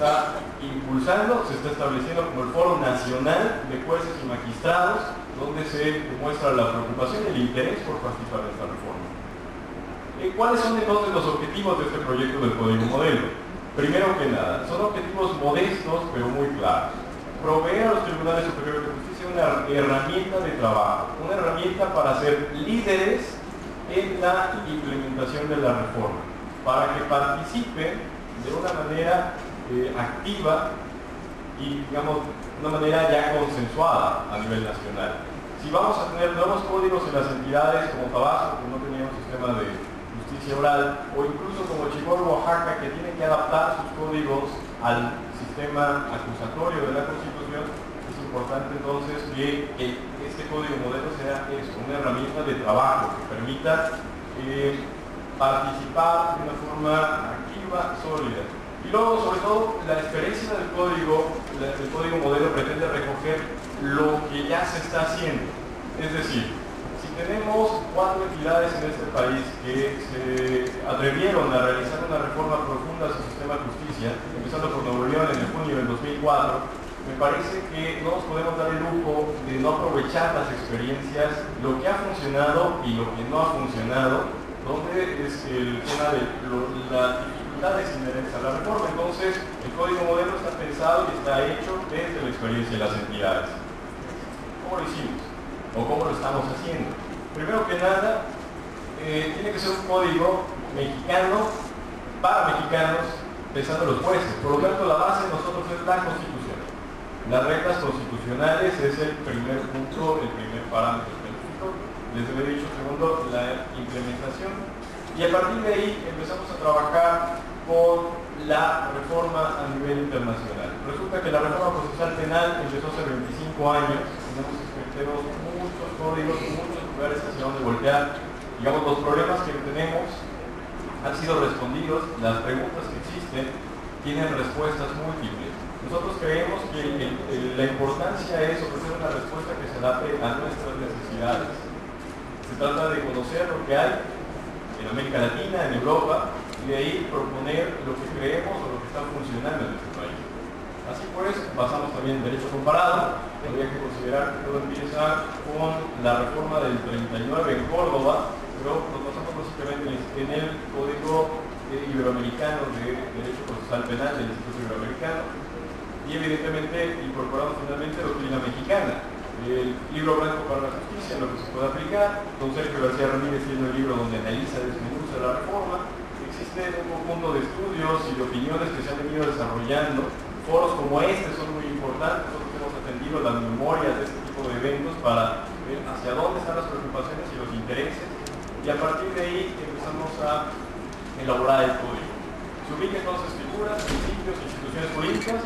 está impulsando, se está estableciendo como el Foro Nacional de Jueces y Magistrados, donde se demuestra la preocupación y el interés por participar en esta reforma. ¿Cuáles son entonces los objetivos de este proyecto del Código Modelo? Primero que nada, son objetivos modestos pero muy claros. Proveer a los tribunales superiores de justicia una herramienta de trabajo, una herramienta para ser líderes en la implementación de la reforma, para que participen de una manera activa y, digamos, de una manera ya consensuada a nivel nacional. Si vamos a tener nuevos códigos en las entidades como Tabasco, que no tenía un sistema de justicia oral, o incluso como Chihuahua y Oaxaca, que tienen que adaptar sus códigos al sistema acusatorio de la Constitución, es importante entonces que este código modelo sea eso, una herramienta de trabajo que permita participar de una forma activa, sólida. Y luego, sobre todo, la experiencia del código modelo pretende recoger lo que ya se está haciendo. Es decir, si tenemos 4 entidades en este país que se atrevieron a realizar una reforma profunda a su sistema de justicia, empezando por Nuevo León en el junio del 2004, me parece que no nos podemos dar el lujo de no aprovechar las experiencias, lo que ha funcionado y lo que no ha funcionado, donde es el tema de las dificultades inherentes a la reforma. Entonces, el Código Modelo está pensado y está hecho desde la experiencia de las entidades. ¿Cómo lo hicimos? ¿O cómo lo estamos haciendo? Primero que nada, tiene que ser un código mexicano para mexicanos, pensando en los jueces. Por lo tanto, la base de nosotros es la Constitución. Las reglas constitucionales es el primer punto, el primer parámetro específico. Les he dicho, segundo, la implementación. Y a partir de ahí empezamos a trabajar con la reforma a nivel internacional. Resulta que la reforma procesal penal empezó hace 25 años. Tenemos muchos códigos, muchos lugares hacia donde voltear. Digamos, los problemas que tenemos han sido respondidos, las preguntas que existen tienen respuestas múltiples. Nosotros creemos que la importancia es ofrecer una respuesta que se adapte a nuestras necesidades. Se trata de conocer lo que hay en América Latina, en Europa, y de ahí proponer lo que creemos o lo que está funcionando en nuestro país. Así pues, pasamos también en derecho comparado. Habría que considerar que todo empieza con la reforma del 39 en Córdoba, pero nos basamos básicamente en el Código Iberoamericano de Derecho Procesal Penal del Instituto Iberoamericano, y evidentemente incorporamos finalmente doctrina mexicana, el libro blanco para la justicia, en lo que se puede aplicar. Don Sergio García Ramírez tiene un libro donde analiza y desmenuza la reforma. Existe un conjunto de estudios y de opiniones que se han venido desarrollando. Foros como este son muy importantes. Nosotros hemos atendido las memorias de este tipo de eventos para ver hacia dónde están las preocupaciones y los intereses, y a partir de ahí empezamos a elaborar el código. Se ubica entonces figuras, principios, instituciones jurídicas.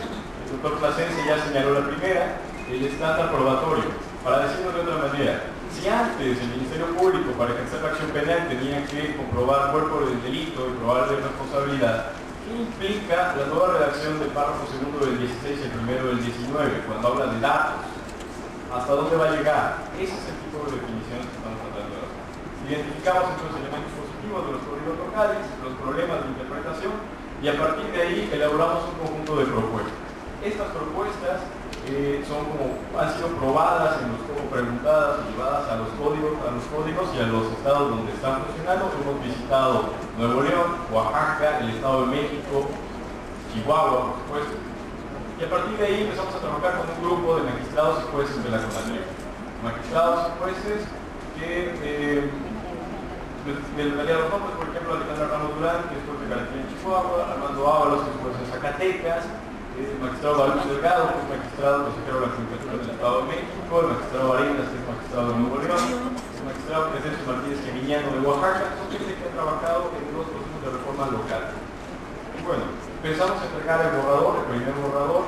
El doctor Plasencia ya señaló la primera, el estándar probatorio. Para decirlo de otra manera, si antes el Ministerio Público para ejercer la acción penal tenía que comprobar cuerpo del delito y probar la responsabilidad, ¿qué implica la nueva redacción del párrafo segundo del 16 y el primero del 19, cuando habla de datos? ¿Hasta dónde va a llegar? Ese es el tipo de definiciones que estamos tratando de hacer. Identificamos entonces elementos positivos de los códigos locales, los problemas de interpretación, y a partir de ahí elaboramos un conjunto de propuestas. Estas propuestas han sido probadas, preguntadas y llevadas a los códigos y a los estados donde están funcionando. Hemos visitado Nuevo León, Oaxaca, el Estado de México, Chihuahua, por supuesto. Y a partir de ahí empezamos a trabajar con un grupo de magistrados y jueces de la CONADREF. Magistrados y jueces que me daría los nombres, por ejemplo, Alejandra Ramos Durán, que es juez de garantía en Chihuahua, Armando Ábalos, que es juez en Zacatecas, el magistrado Baruch Delgado, que es magistrado consejero de la Judicatura del Estado de México, el magistrado Arenas, que es magistrado de Nuevo León, el magistrado Crescencio Martínez Quemiñano de Oaxaca. Son gente que ha trabajado en los procesos de reforma local. Y bueno, pensamos entregar el borrador, el primer borrador,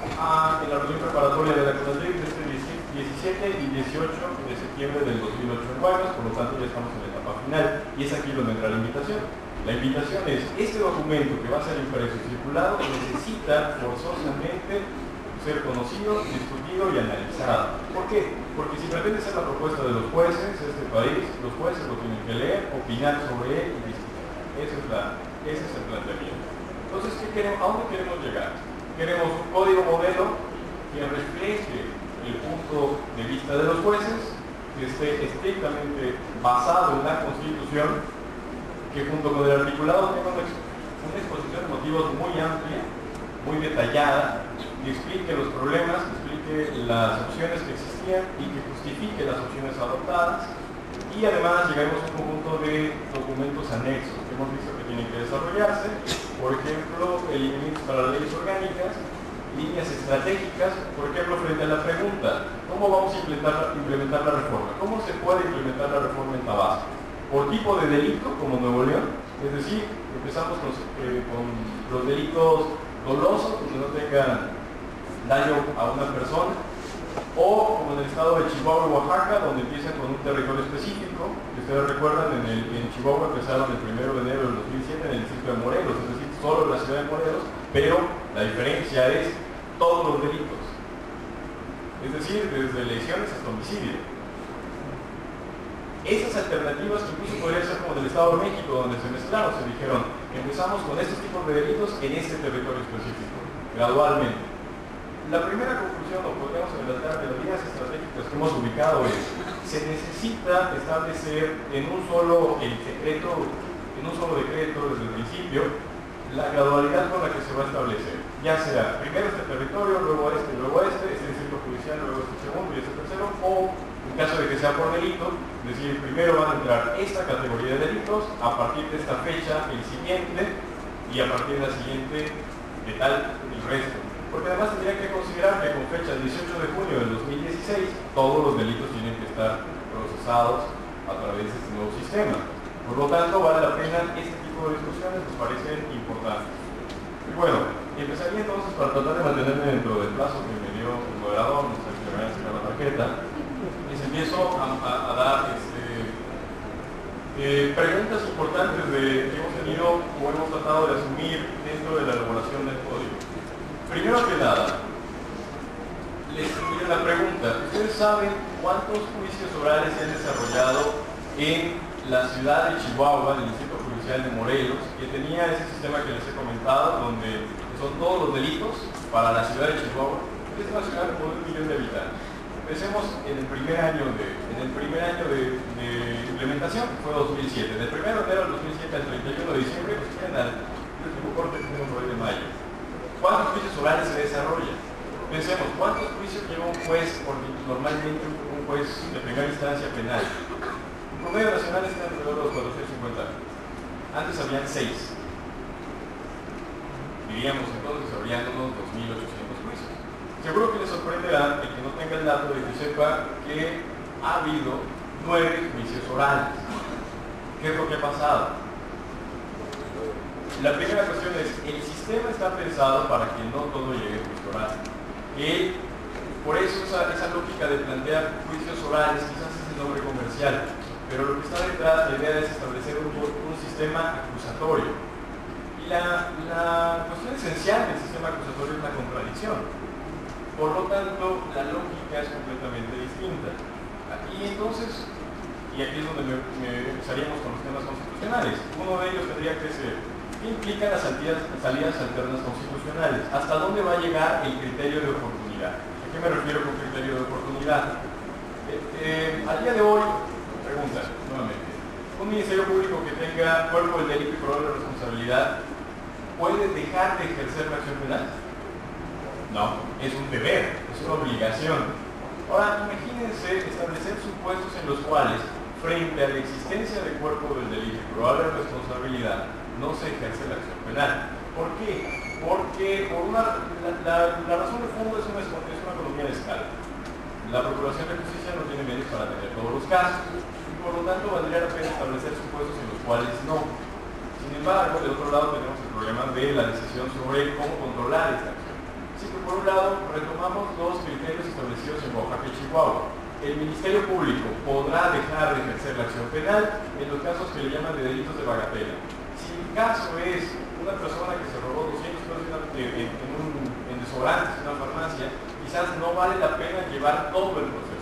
en la reunión preparatoria de la CONADREF de este 17 y 18 de septiembre del 2008 en Guaymas. Por lo tanto ya estamos en la etapa final, y es aquí donde entra la invitación. La invitación es, este documento que va a ser impreso y circulado necesita forzosamente ser conocido, discutido y analizado. ¿Por qué? Porque si pretende ser la propuesta de los jueces de este país, los jueces lo tienen que leer, opinar sobre él y discutir. Ese es el planteamiento. Entonces, ¿a dónde queremos llegar? Queremos un código modelo que refleje el punto de vista de los jueces, que esté estrictamente basado en la Constitución, que junto con el articulado tenga una exposición de motivos muy amplia, muy detallada, que explique los problemas, que explique las opciones que existían y que justifique las opciones adoptadas. Y además llegaremos a un conjunto de documentos anexos que hemos visto que tienen que desarrollarse, por ejemplo, lineamientos para las leyes orgánicas, líneas estratégicas, por ejemplo, frente a la pregunta, ¿cómo vamos a implementar la reforma? ¿Cómo se puede implementar la reforma en Tabasco? ¿Por tipo de delito, como Nuevo León? Es decir, empezamos con los delitos dolosos, que no tengan daño a una persona, o como en el estado de Chihuahua y Oaxaca, donde empiezan con un territorio específico, que ustedes recuerdan, en Chihuahua empezaron el 1 de enero del 2007 en el distrito de Morelos, es decir, solo en la ciudad de Morelos, pero la diferencia es todos los delitos, es decir, desde lesiones hasta homicidio. Esas alternativas que incluso podrían ser como del Estado de México, donde se mezclaron, se dijeron, empezamos con estos tipos de delitos en este territorio específico, gradualmente. La primera conclusión, o podríamos adelantar de las líneas estratégicas que hemos ubicado es, se necesita establecer en un solo decreto desde el principio, la gradualidad con la que se va a establecer. Ya sea primero este territorio, luego este distrito judicial, luego este segundo y este tercero, o en caso de que sea por delito, es decir, primero van a entrar esta categoría de delitos, a partir de esta fecha el siguiente, y a partir de la siguiente de tal el resto. Porque además tendría que considerar que con fecha 18 de junio del 2016 todos los delitos tienen que estar procesados a través de este nuevo sistema. Por lo tanto, vale la pena este tipo de discusiones, nos parecen importantes. Y bueno, empezaría entonces, para tratar de mantenerme dentro del plazo que me dio el moderador, no sé si me voy a enseñar la tarjeta, les empiezo a dar preguntas importantes que hemos tenido o hemos tratado de asumir dentro de la elaboración del código. Primero que nada, les incluyo la pregunta. ¿Ustedes saben cuántos juicios orales se han desarrollado en la ciudad de Chihuahua, en el Distrito Judicial de Morelos, que tenía ese sistema que les he comentado, donde son todos los delitos para la ciudad de Chihuahua? Es una ciudad con 1 millón de habitantes. Empecemos en el primer año de implementación, que fue 2007. Del 1 de enero del 2007 al 31 de diciembre, pues tienen al último corte que tenemos hoy de mayo. ¿Cuántos juicios orales se desarrollan? Pensemos, ¿cuántos juicios lleva un juez, normalmente un juez de primera instancia penal? El promedio nacional está alrededor de los 450. Antes habían 6. Diríamos entonces, habrían unos 2.800 juicios. Seguro que les sorprenderá el que no tenga el dato de que sepa que ha habido 9 juicios orales. ¿Qué es lo que ha pasado? La primera cuestión es, el sistema está pensado para que no todo llegue a juicio oral. Por eso esa lógica de plantear juicios orales quizás es el nombre comercial, pero lo que está detrás, la idea es establecer un sistema acusatorio. Y la cuestión esencial del sistema acusatorio es la contradicción. Por lo tanto, la lógica es completamente distinta. Y entonces, y aquí es donde empezaríamos con los temas constitucionales. Uno de ellos tendría que ser, ¿qué implican las salidas alternas constitucionales? ¿Hasta dónde va a llegar el criterio de oportunidad? ¿A qué me refiero con criterio de oportunidad? Al día de hoy, pregunta, nuevamente, ¿un ministerio público que tenga cuerpo del delito y probable responsabilidad puede dejar de ejercer la acción penal? No, es un deber, es una obligación. Ahora, imagínense establecer supuestos en los cuales, frente a la existencia de cuerpo del delito y probable responsabilidad, no se ejerce la acción penal. ¿Por qué? Porque la razón de fondo es una economía de escala. La Procuración de Justicia no tiene medios para atender todos los casos y por lo tanto valdría la pena establecer supuestos en los cuales no. Sin embargo, del otro lado tenemos el problema de la decisión sobre cómo controlar esta acción. Así que por un lado retomamos los criterios establecidos en Oaxaca y Chihuahua. El Ministerio Público podrá dejar de ejercer la acción penal en los casos que le llaman de delitos de bagatela. Si el caso es una persona que se robó 200 pesos en desodorantes en una farmacia, quizás no vale la pena llevar todo el proceso.